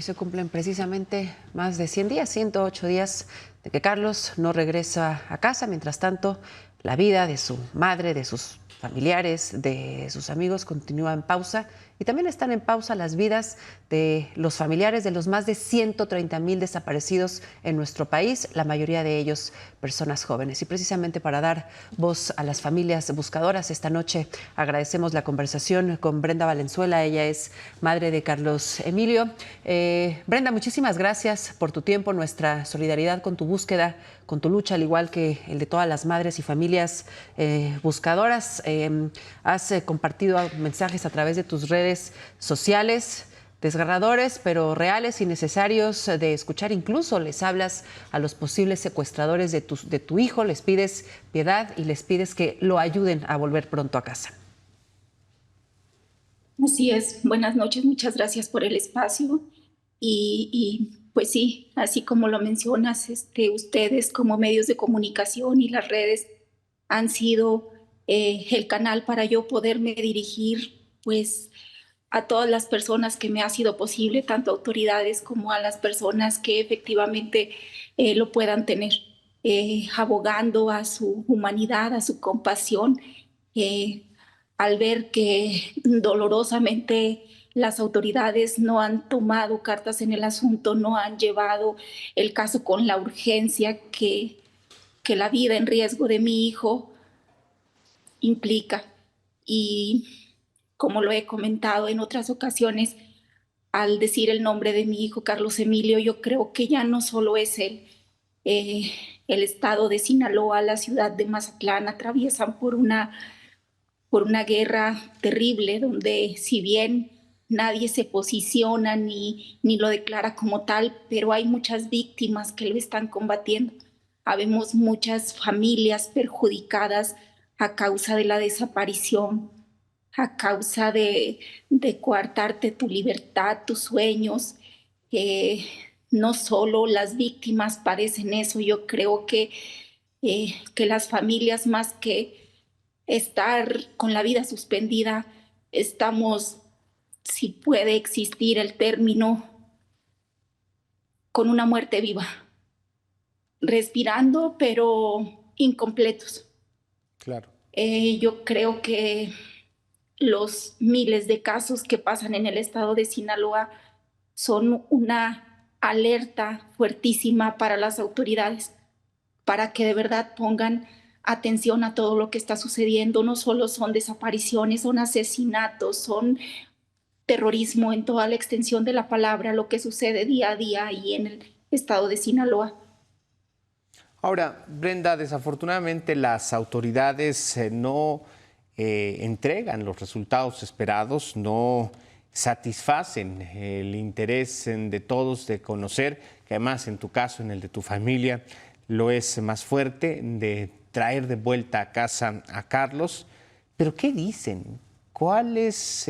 se cumplen precisamente más de 100 días, 108 días de que Carlos no regresa a casa. Mientras tanto, la vida de su madre, de sus familiares, de sus amigos continúa en pausa, y también están en pausa las vidas de los familiares de los más de 130,000 desaparecidos en nuestro país, la mayoría de ellos personas jóvenes. Y precisamente para dar voz a las familias buscadoras, esta noche agradecemos la conversación con Brenda Valenzuela. Ella es madre de Carlos Emilio. Brenda, muchísimas gracias por tu tiempo, nuestra solidaridad con tu búsqueda, con tu lucha, al igual que el de todas las madres y familias buscadoras. Has compartido mensajes a través de tus redes sociales, desgarradores, pero reales y necesarios de escuchar. Incluso les hablas a los posibles secuestradores de tu hijo, les pides piedad y les pides que lo ayuden a volver pronto a casa. Así es. Buenas noches, muchas gracias por el espacio. Pues sí, así como lo mencionas, ustedes como medios de comunicación y las redes han sido el canal para yo poderme dirigir pues a todas las personas que me ha sido posible, tanto autoridades como a las personas que efectivamente lo puedan tener, abogando a su humanidad, a su compasión, al ver que dolorosamente las autoridades no han tomado cartas en el asunto, no han llevado el caso con la urgencia que la vida en riesgo de mi hijo implica. Y como lo he comentado en otras ocasiones, al decir el nombre de mi hijo Carlos Emilio, yo creo que ya no solo es él. El estado de Sinaloa, la ciudad de Mazatlán atraviesan por una guerra terrible donde, si bien nadie se posiciona ni lo declara como tal, pero hay muchas víctimas que lo están combatiendo. Habemos muchas familias perjudicadas a causa de la desaparición, a causa de coartarte tu libertad, tus sueños. No solo las víctimas padecen eso, yo creo que las familias, más que estar con la vida suspendida, estamos, si puede existir el término, con una muerte viva, respirando pero incompletos. Claro. Yo creo que los miles de casos que pasan en el estado de Sinaloa son una alerta fuertísima para las autoridades, para que de verdad pongan atención a todo lo que está sucediendo. No solo son desapariciones, son asesinatos, son terrorismo en toda la extensión de la palabra, lo que sucede día a día ahí en el estado de Sinaloa. Ahora, Brenda, desafortunadamente las autoridades no entregan los resultados esperados, no satisfacen el interés de todos de conocer, que además en tu caso, en el de tu familia, lo es más fuerte, de traer de vuelta a casa a Carlos. Pero ¿qué dicen? ¿Cuál es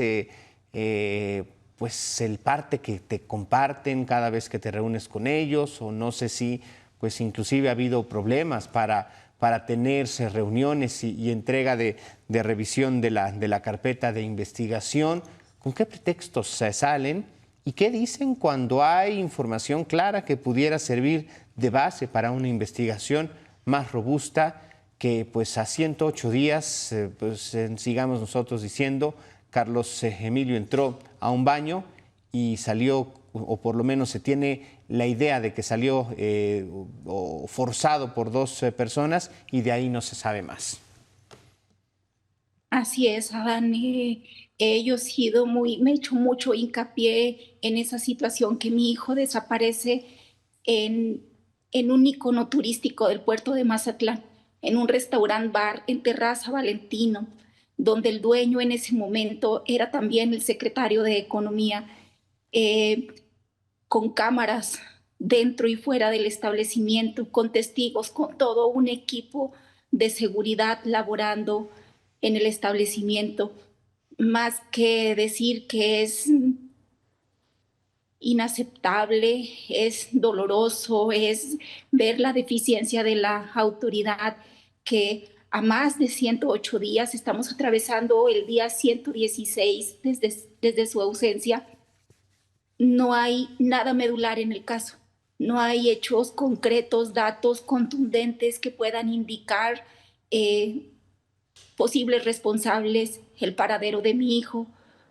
pues el parte que te comparten cada vez que te reúnes con ellos? O no sé si pues inclusive ha habido problemas para tenerse reuniones y entrega de revisión de la carpeta de investigación. ¿Con qué pretextos salen? ¿Y qué dicen cuando hay información clara que pudiera servir de base para una investigación más robusta que pues a 108 días, sigamos nosotros diciendo, Carlos Emilio entró a un baño y salió, o por lo menos se tiene la idea de que salió forzado por dos personas y de ahí no se sabe más? Así es, Adán. Yo he sido me he hecho mucho hincapié en esa situación, que mi hijo desaparece en un icono turístico del puerto de Mazatlán, en un restaurant bar en Terraza Valentino, donde el dueño en ese momento era también el secretario de Economía, con cámaras dentro y fuera del establecimiento, con testigos, con todo un equipo de seguridad laborando en el establecimiento. Más que decir que es inaceptable, es doloroso, es ver la deficiencia de la autoridad, que a más de 108 días, estamos atravesando el día 116 desde su ausencia, no hay nada medular en el caso. No hay hechos concretos, datos contundentes que puedan indicar eh, posibles responsables, el paradero de mi hijo.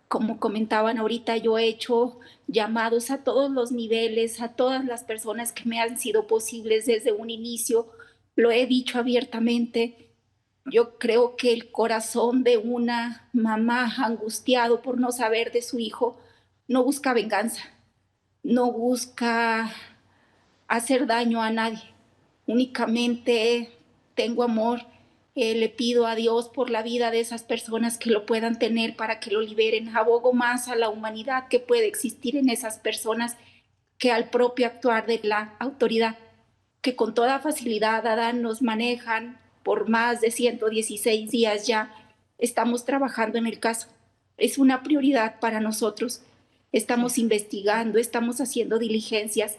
Como comentaban ahorita, yo he hecho llamados a todos los niveles, a todas las personas que me han sido posibles desde un inicio. Lo he dicho abiertamente. Yo creo que el corazón de una mamá angustiado por no saber de su hijo no busca venganza, no busca hacer daño a nadie. Únicamente tengo amor. Le pido a Dios por la vida de esas personas que lo puedan tener para que lo liberen. Abogo más a la humanidad que puede existir en esas personas que al propio actuar de la autoridad, que con toda facilidad, Adán, nos manejan por más de 116 días ya. Estamos trabajando en el caso. Es una prioridad para nosotros. Estamos investigando, estamos haciendo diligencias.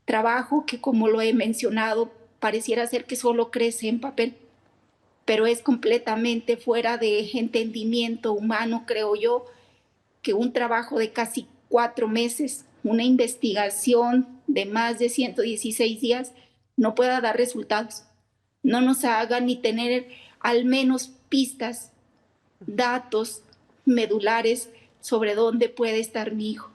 Trabajo que, como lo he mencionado, pareciera ser que solo crece en papel, pero es completamente fuera de entendimiento humano, creo yo, que un trabajo de casi 4 meses, una investigación de más de 116 días, no pueda dar resultados, no nos haga ni tener al menos pistas, datos medulares sobre dónde puede estar mi hijo.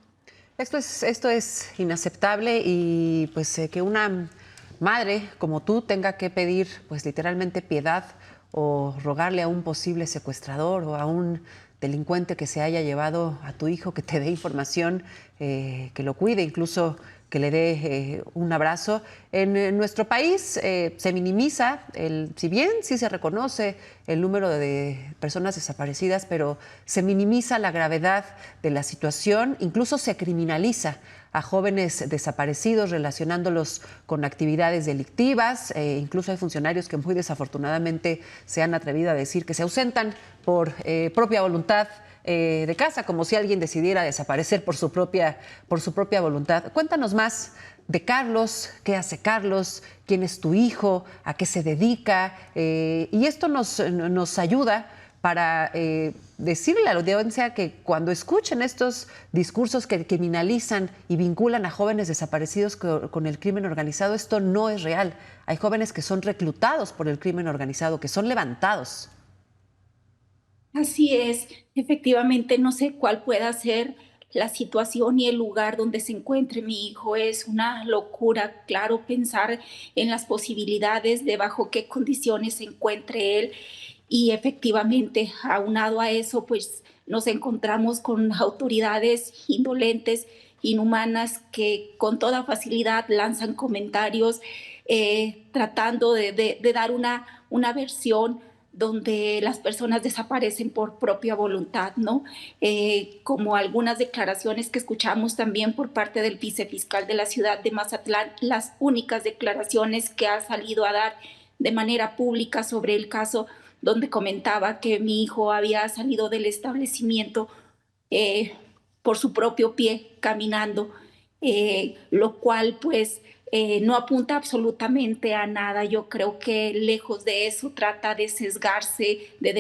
Esto es inaceptable y pues que una madre como tú tenga que pedir pues literalmente piedad o rogarle a un posible secuestrador o a un delincuente que se haya llevado a tu hijo que te dé información, que lo cuide, incluso que le dé un abrazo. En nuestro país se minimiza, si bien sí se reconoce el número de personas desaparecidas, pero se minimiza la gravedad de la situación, incluso se criminaliza a jóvenes desaparecidos relacionándolos con actividades delictivas. Incluso hay funcionarios que muy desafortunadamente se han atrevido a decir que se ausentan por propia voluntad de casa, como si alguien decidiera desaparecer por su propia voluntad. Cuéntanos más de Carlos, qué hace Carlos, quién es tu hijo, a qué se dedica, y esto nos ayuda para decirle a la audiencia que cuando escuchen estos discursos que criminalizan y vinculan a jóvenes desaparecidos con el crimen organizado, esto no es real. Hay jóvenes que son reclutados por el crimen organizado, que son levantados. Así es, efectivamente no sé cuál pueda ser la situación y el lugar donde se encuentre mi hijo. Es una locura, claro, pensar en las posibilidades de bajo qué condiciones se encuentre él. Y efectivamente, aunado a eso, pues nos encontramos con autoridades indolentes, inhumanas, que con toda facilidad lanzan comentarios tratando de dar una versión donde las personas desaparecen por propia voluntad, ¿no? Como algunas declaraciones que escuchamos también por parte del vicefiscal de la ciudad de Mazatlán, las únicas declaraciones que ha salido a dar de manera pública sobre el caso, donde comentaba que mi hijo había salido del establecimiento eh, por su propio pie, caminando, lo cual pues no apunta absolutamente a nada. Yo creo que lejos de eso trata de sesgarse, de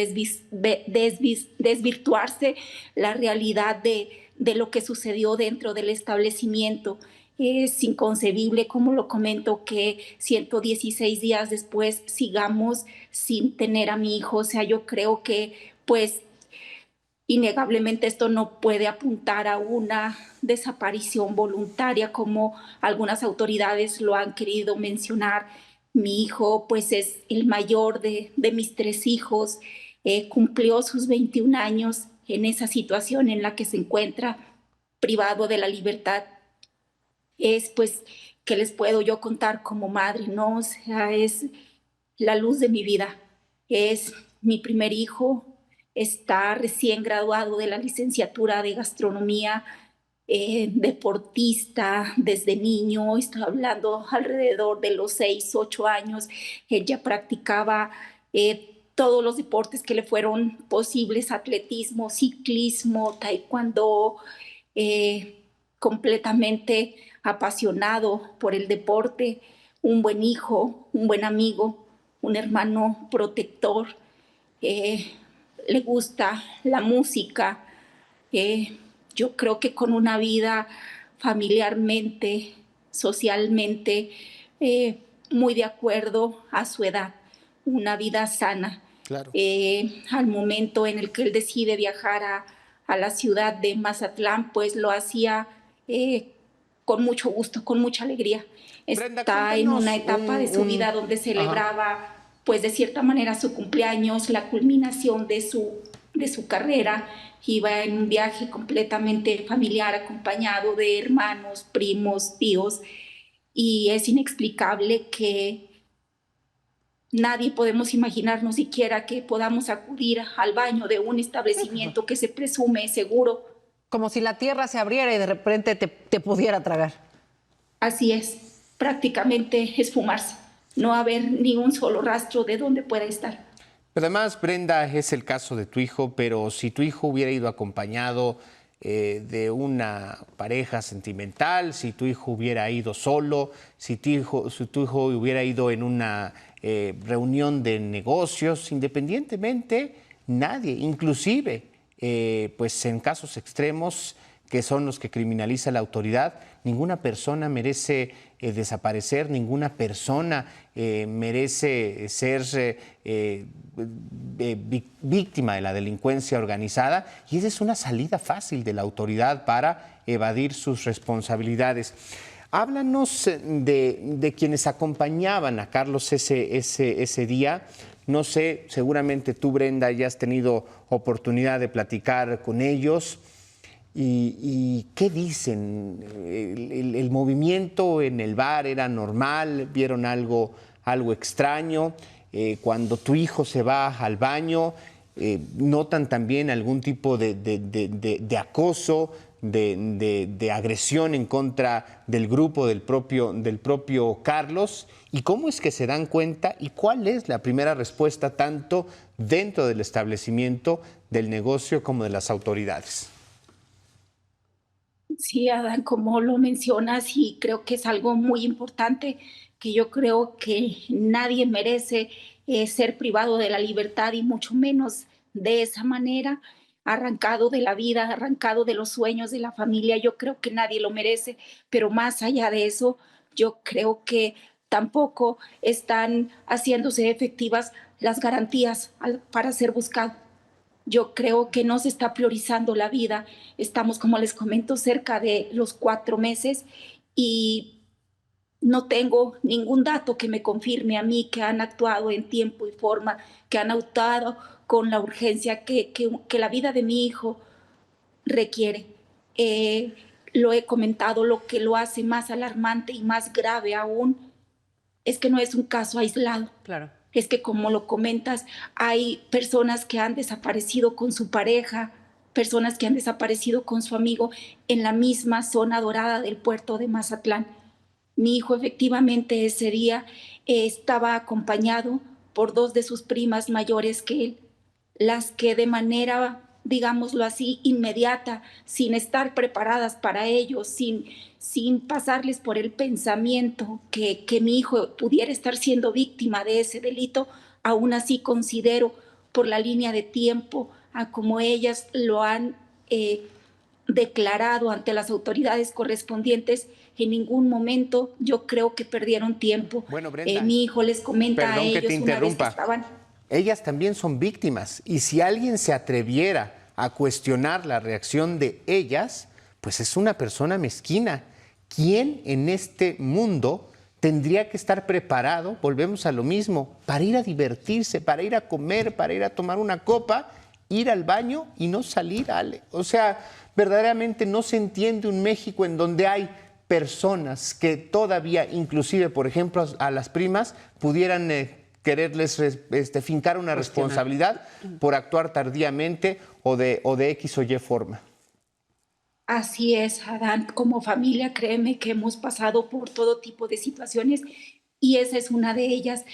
desvirtuarse la realidad de lo que sucedió dentro del establecimiento. Es inconcebible, como lo comento, que 116 días después sigamos sin tener a mi hijo. O sea, yo creo que pues innegablemente esto no puede apuntar a una desaparición voluntaria como algunas autoridades lo han querido mencionar. Mi hijo pues es el mayor de mis 3 hijos, cumplió sus 21 años en esa situación en la que se encuentra privado de la libertad. Es pues, ¿qué les puedo yo contar como madre? No, o sea, es la luz de mi vida. Es mi primer hijo, está recién graduado de la licenciatura de gastronomía, deportista desde niño, estoy hablando alrededor de los 6, 8 años. Ella practicaba todos los deportes que le fueron posibles: atletismo, ciclismo, taekwondo, completamente apasionado por el deporte, un buen hijo, un buen amigo, un hermano protector. eh, Le gusta la música, yo creo que con una vida familiarmente, socialmente, muy de acuerdo a su edad, una vida sana. Claro. Al momento en el que él decide viajar a la ciudad de Mazatlán, pues lo hacía con mucho gusto, con mucha alegría. Brenda, Está en cuéntanos una etapa de su vida donde Ajá. celebraba, pues de cierta manera, su cumpleaños, la culminación de su carrera. Iba en un viaje completamente familiar, acompañado de hermanos, primos, tíos, y es inexplicable que nadie podemos imaginarnos siquiera que podamos acudir al baño de un establecimiento que se presume seguro. Como si la tierra se abriera y de repente te pudiera tragar. Así es, prácticamente esfumarse, no haber ni un solo rastro de dónde pueda estar. Pero además, Brenda, es el caso de tu hijo, pero si tu hijo hubiera ido acompañado de una pareja sentimental, si tu hijo hubiera ido solo, si tu hijo hubiera ido en una reunión de negocios, independientemente, nadie, inclusive, pues en casos extremos, que son los que criminaliza la autoridad, ninguna persona merece desaparecer, ninguna persona merece ser víctima de la delincuencia organizada, y esa es una salida fácil de la autoridad para evadir sus responsabilidades. Háblanos de quienes acompañaban a Carlos ese día. No sé, seguramente tú, Brenda, ya has tenido oportunidad de platicar con ellos. ¿Y qué dicen? ¿El movimiento en el bar era normal? ¿Vieron algo extraño? Cuando tu hijo se va al baño, ¿notan también algún tipo de acoso, de agresión en contra del grupo del propio Carlos? ¿Y cómo es que se dan cuenta y cuál es la primera respuesta tanto dentro del establecimiento, del negocio, como de las autoridades? Sí, Adán, como lo mencionas, y creo que es algo muy importante, que yo creo que nadie merece ser privado de la libertad, y mucho menos de esa manera, arrancado de la vida, arrancado de los sueños de la familia. Yo creo que nadie lo merece, pero más allá de eso, yo creo que tampoco están haciéndose efectivas las garantías para ser buscado. Yo creo que no se está priorizando la vida. Estamos, como les comento, cerca de los 4 meses, y no tengo ningún dato que me confirme a mí que han actuado en tiempo y forma, que han actuado con la urgencia que la vida de mi hijo requiere. Lo he comentado, lo que lo hace más alarmante y más grave aún es que no es un caso aislado. Claro. Es que, como lo comentas, hay personas que han desaparecido con su pareja, personas que han desaparecido con su amigo en la misma zona dorada del puerto de Mazatlán. Mi hijo efectivamente ese día estaba acompañado por 2 de sus primas mayores que él, las que de manera, digámoslo así, inmediata, sin estar preparadas para ello, sin pasarles por el pensamiento que mi hijo pudiera estar siendo víctima de ese delito, aún así considero, por la línea de tiempo, a como ellas lo han declarado ante las autoridades correspondientes, en ningún momento yo creo que perdieron tiempo. Bueno, Brenda, Mi hijo les comenta a perdón que ellos te una vez que interrumpa. estaban... Ellas también son víctimas, y si alguien se atreviera a cuestionar la reacción de ellas, pues es una persona mezquina. ¿Quién en este mundo tendría que estar preparado, volvemos a lo mismo, para ir a divertirse, para ir a comer, para ir a tomar una copa, ir al baño y no salir, Ale? O sea, verdaderamente no se entiende un México en donde hay personas que todavía, inclusive, por ejemplo, a las primas, pudieran quererles fincar una responsabilidad por actuar tardíamente o de X o Y forma. Así es, Adán. Como familia, créeme que hemos pasado por todo tipo de situaciones, y esa es una de ellas,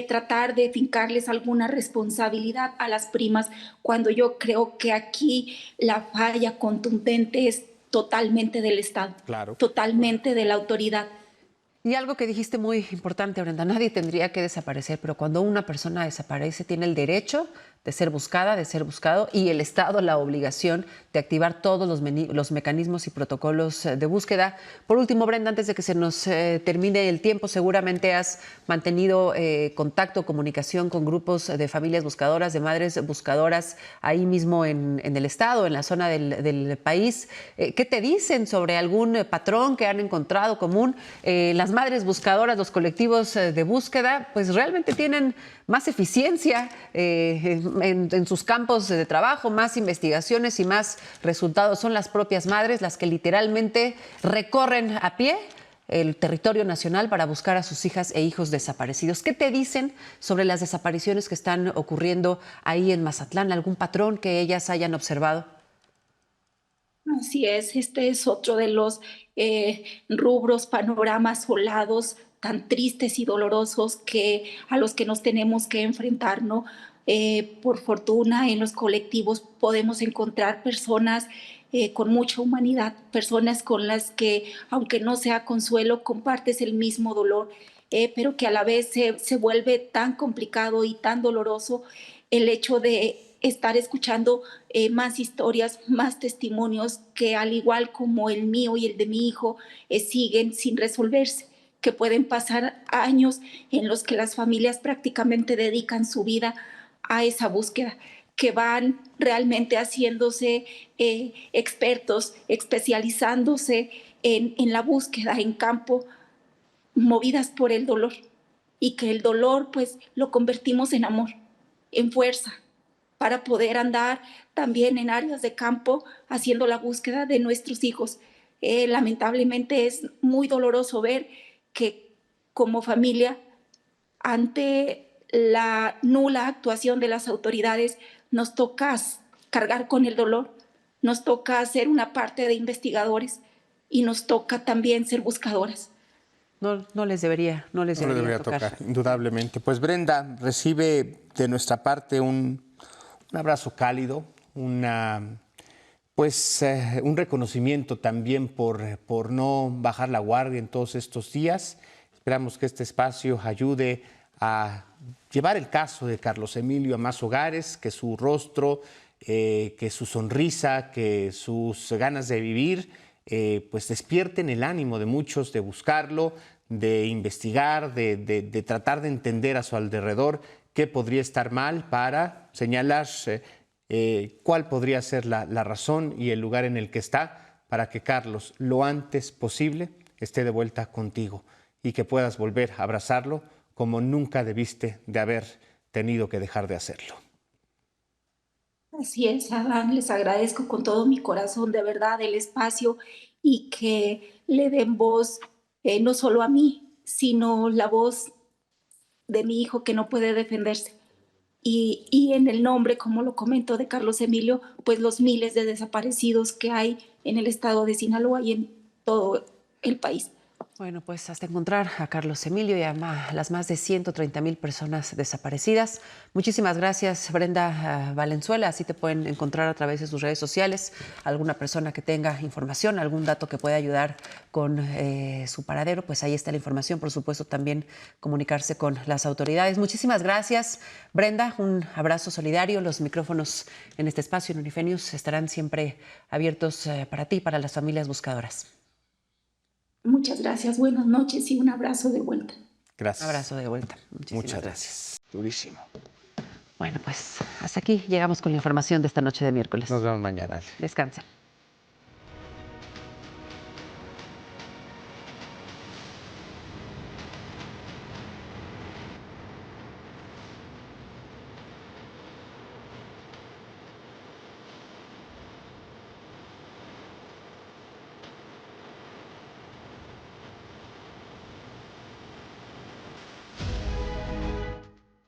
tratar de fincarles alguna responsabilidad a las primas, cuando yo creo que aquí la falla contundente es totalmente del Estado, Claro. totalmente de la autoridad. Y algo que dijiste muy importante, Brenda, nadie tendría que desaparecer, pero cuando una persona desaparece tiene el derecho de ser buscada, de ser buscado, y el Estado la obligación de activar todos los mecanismos y protocolos de búsqueda. Por último, Brenda, antes de que se nos termine el tiempo, seguramente has mantenido contacto, comunicación con grupos de familias buscadoras, de madres buscadoras ahí mismo en el Estado, en la zona del país. ¿Qué te dicen sobre algún patrón que han encontrado común? Las madres buscadoras, los colectivos de búsqueda, pues realmente tienen más eficiencia en sus campos de trabajo, más investigaciones y más resultados. Son las propias madres las que literalmente recorren a pie el territorio nacional para buscar a sus hijas e hijos desaparecidos. ¿Qué te dicen sobre las desapariciones que están ocurriendo ahí en Mazatlán? ¿Algún patrón que ellas hayan observado? Así es, este es otro de los rubros, panoramas o lados tan tristes y dolorosos a los que nos tenemos que enfrentar, ¿no? Por fortuna, en los colectivos podemos encontrar personas con mucha humanidad, personas con las que, aunque no sea consuelo, compartes el mismo dolor, pero que a la vez se vuelve tan complicado y tan doloroso el hecho de estar escuchando más historias, más testimonios que, al igual como el mío y el de mi hijo, siguen sin resolverse, que pueden pasar años en los que las familias prácticamente dedican su vida a esa búsqueda, que van realmente haciéndose expertos, especializándose en la búsqueda en campo, movidas por el dolor, y que el dolor pues lo convertimos en amor, en fuerza, para poder andar también en áreas de campo haciendo la búsqueda de nuestros hijos. Lamentablemente es muy doloroso ver que como familia, ante la nula actuación de las autoridades, nos toca cargar con el dolor, nos toca ser una parte de investigadores y nos toca también ser buscadoras. No les debería tocar. Indudablemente. Pues Brenda, recibe de nuestra parte un abrazo cálido, un reconocimiento también por no bajar la guardia en todos estos días. Esperamos que este espacio ayude a llevar el caso de Carlos Emilio a más hogares, que su rostro, que su sonrisa, que sus ganas de vivir, pues despierten el ánimo de muchos de buscarlo, de investigar, de tratar de entender a su alrededor qué podría estar mal para señalar cuál podría ser la razón y el lugar en el que está, para que Carlos lo antes posible esté de vuelta contigo y que puedas volver a abrazarlo como nunca debiste de haber tenido que dejar de hacerlo. Así es, Adán, les agradezco con todo mi corazón, de verdad, el espacio, y que le den voz no solo a mí, sino la voz de mi hijo que no puede defenderse. Y en el nombre, como lo comento, de Carlos Emilio, pues los miles de desaparecidos que hay en el estado de Sinaloa y en todo el país. Bueno, pues hasta encontrar a Carlos Emilio y a las más de 130,000 personas desaparecidas. Muchísimas gracias, Brenda Valenzuela. Así te pueden encontrar a través de sus redes sociales. Alguna persona que tenga información, algún dato que pueda ayudar con su paradero, pues ahí está la información. Por supuesto, también comunicarse con las autoridades. Muchísimas gracias, Brenda. Un abrazo solidario. Los micrófonos en este espacio en Unifenius estarán siempre abiertos para ti, para las familias buscadoras. Muchas gracias, buenas noches y un abrazo de vuelta. Gracias. Un abrazo de vuelta. Muchas gracias. Durísimo. Bueno, pues hasta aquí llegamos con la información de esta noche de miércoles. Nos vemos mañana. Descansen.